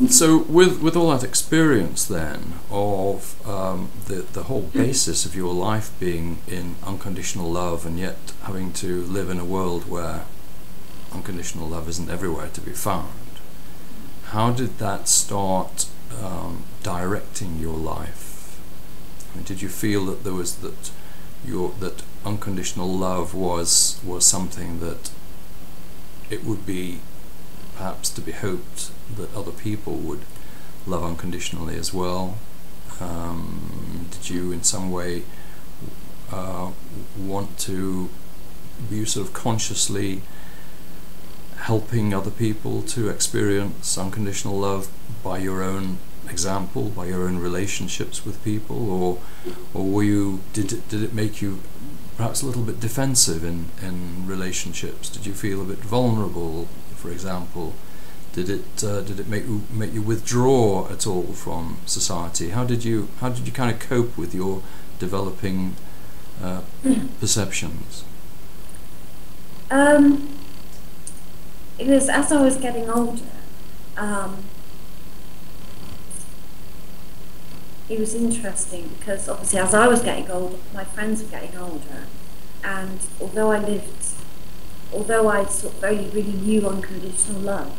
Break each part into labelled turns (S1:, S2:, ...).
S1: So with all that experience then of the whole basis of your life being in unconditional love, and yet having to live in a world where unconditional love isn't everywhere to be found, how did that start directing your life? I mean, did you feel that there was that unconditional love was something that it would be perhaps to be hoped that other people would love unconditionally as well? Did you in some way want to, were you sort of consciously helping other people to experience unconditional love by your own example, by your own relationships with people, or were you, did it make you perhaps a little bit defensive in relationships? Did you feel a bit vulnerable, for example? Did it make you withdraw at all from society? How did you kind of cope with your developing perceptions?
S2: It was as I was getting older. It was interesting because obviously as I was getting older, my friends were getting older, and although I sort of very really knew unconditional love,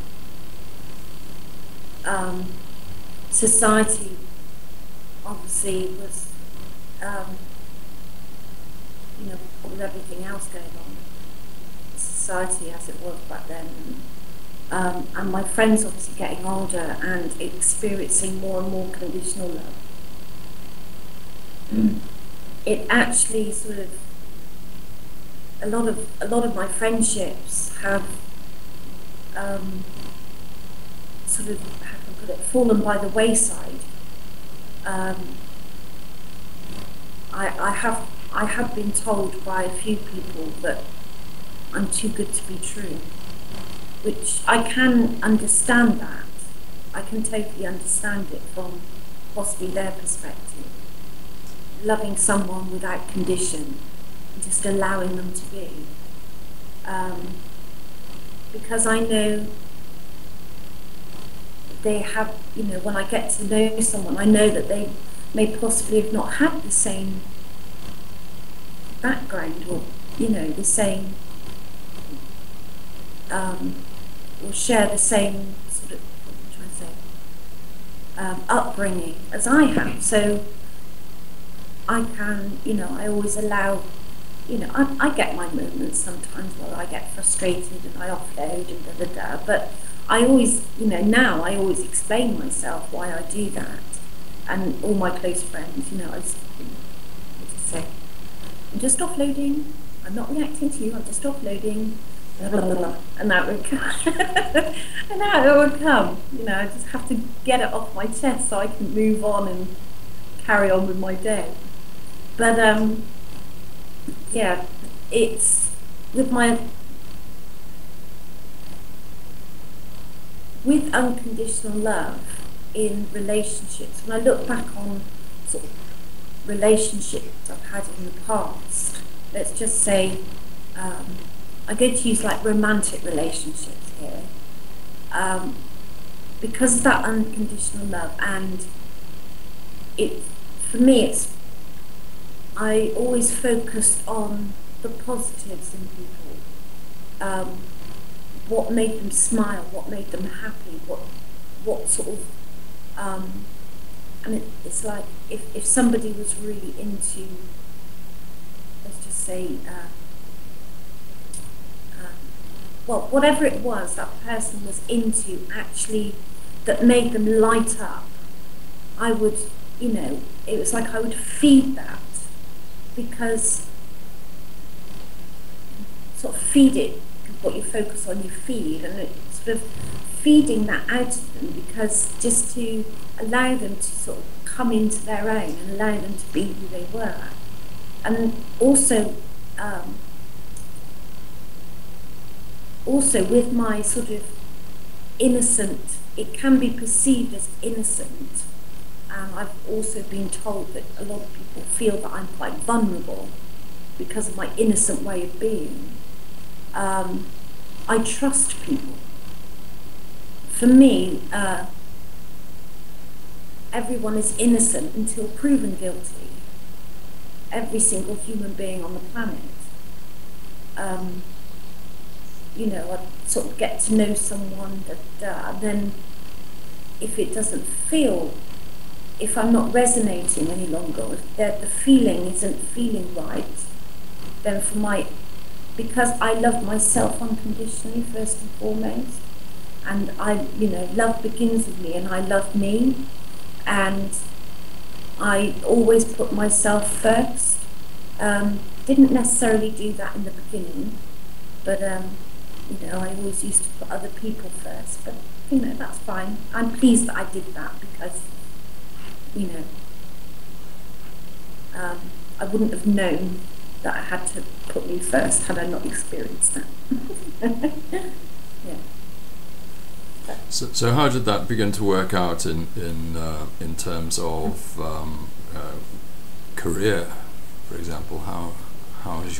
S2: society obviously was, with everything else going on, society as it was back then, and my friends obviously getting older and experiencing more and more conditional love. It actually sort of, a lot of my friendships have sort of, how can I put it, fallen by the wayside. I have been told by a few people that I'm too good to be true, which I can understand that. I can totally understand it from possibly their perspective. Loving someone without condition and just allowing them to be. Because I know they have, when I get to know someone, I know that they may possibly have not had the same background, or the same, or share the same sort of, what am I trying to say, upbringing as I have. So I can, I always allow, I get my moments sometimes where I get frustrated and I offload and da-da-da, but I always, now I always explain myself why I do that. And all my close friends, I just say, I'm just offloading, I'm not reacting to you, I'm just offloading, blah, blah, blah, and that would come. And that it would come, I just have to get it off my chest so I can move on and carry on with my day. But yeah, it's with unconditional love in relationships. When I look back on sort of relationships I've had in the past, let's just say, I'm going to use like romantic relationships here, because of that unconditional love, and for me, I always focused on the positives in people, what made them smile, what made them happy, what sort of, and it's like if somebody was really into, let's just say, well, whatever it was that person was into, actually, that made them light up, I would, it was like I would feed that, because sort of feed it, what you focus on, you feed, and it's sort of feeding that out of them, because just to allow them to sort of come into their own and allow them to be who they were. And also with my sort of innocent, it can be perceived as innocent. I've also been told that a lot of people feel that I'm quite vulnerable because of my innocent way of being. I trust people. For me, everyone is innocent until proven guilty. Every single human being on the planet. You know, I sort of get to know someone and then if it doesn't feel, if I'm not resonating any longer, if the feeling isn't feeling right, then because I love myself unconditionally first and foremost, and love begins with me, and I love me, and I always put myself first. Didn't necessarily do that in the beginning, but I always used to put other people first, but that's fine. I'm pleased that I did that because I wouldn't have known that I had to put me first had I not experienced that. Yeah.
S1: So how did that begin to work out in terms of career, for example? How is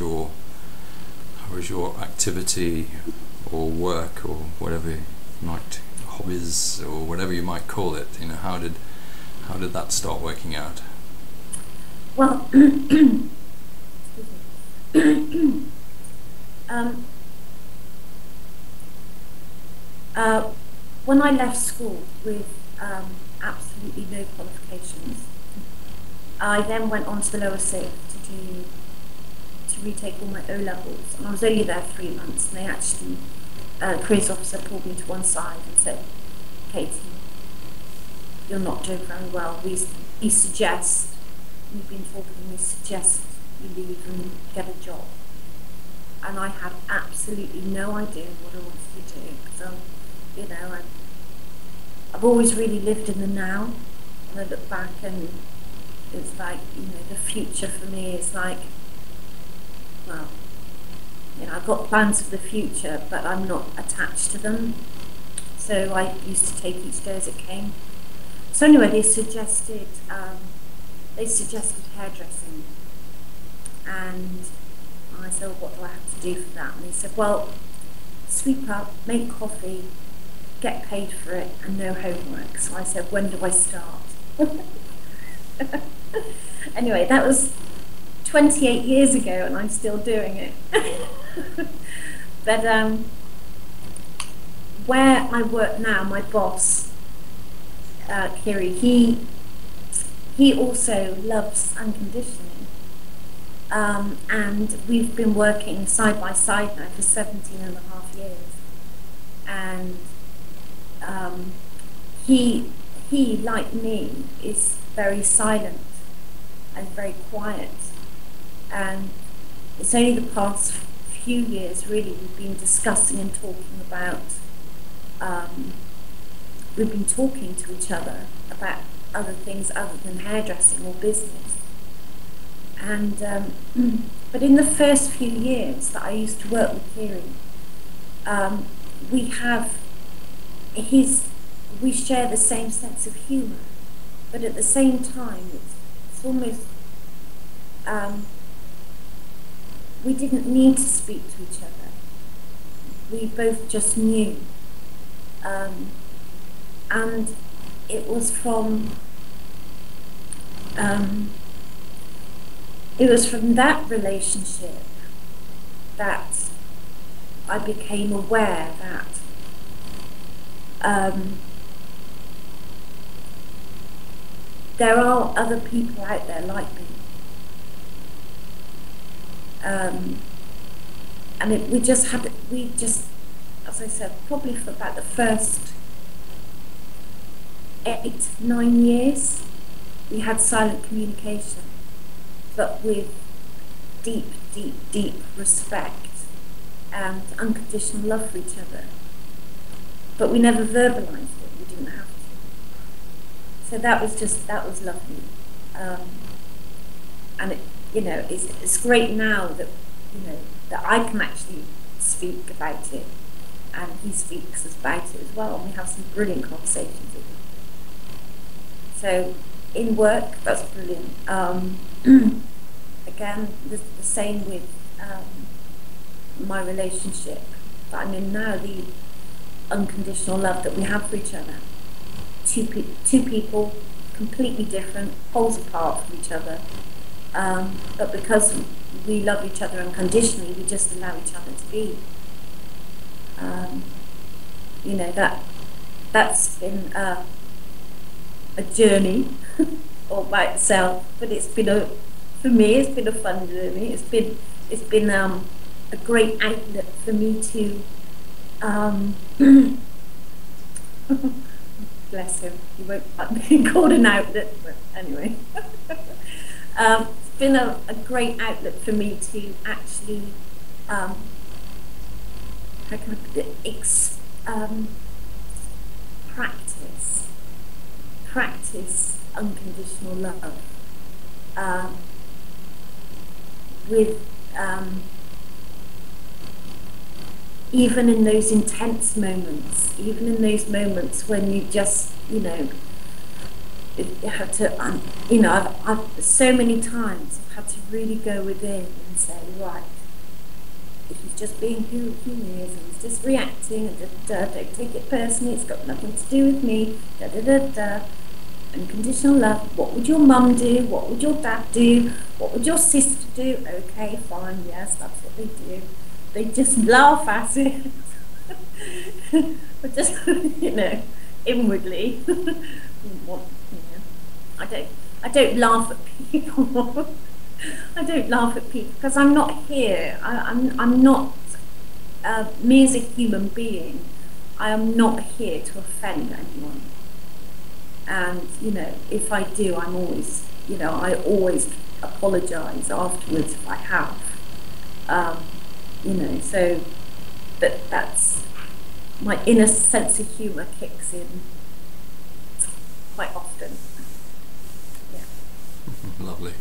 S1: your activity or work or whatever you might, hobbies or whatever you might call it? How did that start working out?
S2: Well, when I left school with absolutely no qualifications, I then went on to the lower sixth to retake all my O levels, and I was only there 3 months. And they actually, the careers officer pulled me to one side and said, "Katy, you're not doing very well. We suggest, we've been talking, we suggest you leave and get a job." And I had absolutely no idea what I wanted to do, because I've always really lived in the now. And I look back and it's like, the future for me is like, well, I've got plans for the future, but I'm not attached to them. So I used to take each day as it came. So anyway, they suggested hairdressing, and I said, "Well, what do I have to do for that?" And they said, "Well, sweep up, make coffee, get paid for it, and no homework." So I said, "When do I start?" Anyway, that was 28 years ago, and I'm still doing it. But where I work now, my boss, Kiri, he also loves unconditionally, and we've been working side by side now for 17 and a half years, and he, like me, is very silent and very quiet, and it's only the past few years really we've been discussing and talking about, we've been talking to each other about other things other than hairdressing or business. And but in the first few years that I used to work with Kiri, we share the same sense of humour, but at the same time it's almost we didn't need to speak to each other. We both just knew, and it was from that relationship that I became aware that there are other people out there like me. And we just, as I said, probably for about the first 8-9 years, we had silent communication, but with deep, deep, deep respect and unconditional love for each other. But we never verbalized it, we didn't have to. So that was lovely. And it's great now that, that I can actually speak about it, and he speaks about it as well, and we have some brilliant conversations with him. So in work, that's brilliant. Again, the same with my relationship that I'm in now, the unconditional love that we have for each other. Two people completely different, poles apart from each other. But because we love each other unconditionally, we just allow each other to be. You know, that's been a journey all by itself, but it's been for me, it's been a fun journey. It's been a great outlet for me to bless him. He won't like being called an outlet, but anyway. It's been a great outlet for me to actually how can I put it? Practice unconditional love with even in those intense moments, even in those moments when you just, you know, you have to, you know, I've so many times I've had to really go within and say, right, if he's just being who he is, and he's just reacting, and don't take it personally, it's got nothing to do with me, Unconditional love. What would your mum do? What would your dad do? What would your sister do? Okay, fine, yes, that's what they do. They just laugh at it. But just, you know, inwardly. I don't laugh at people. I don't laugh at people because I'm not here. I'm not, me as a human being, I am not here to offend anyone. And, you know, if I do, I'm always, you know, I always apologise afterwards if I have. You know, so that's, my inner sense of humour kicks in quite often. Yeah.
S1: Lovely.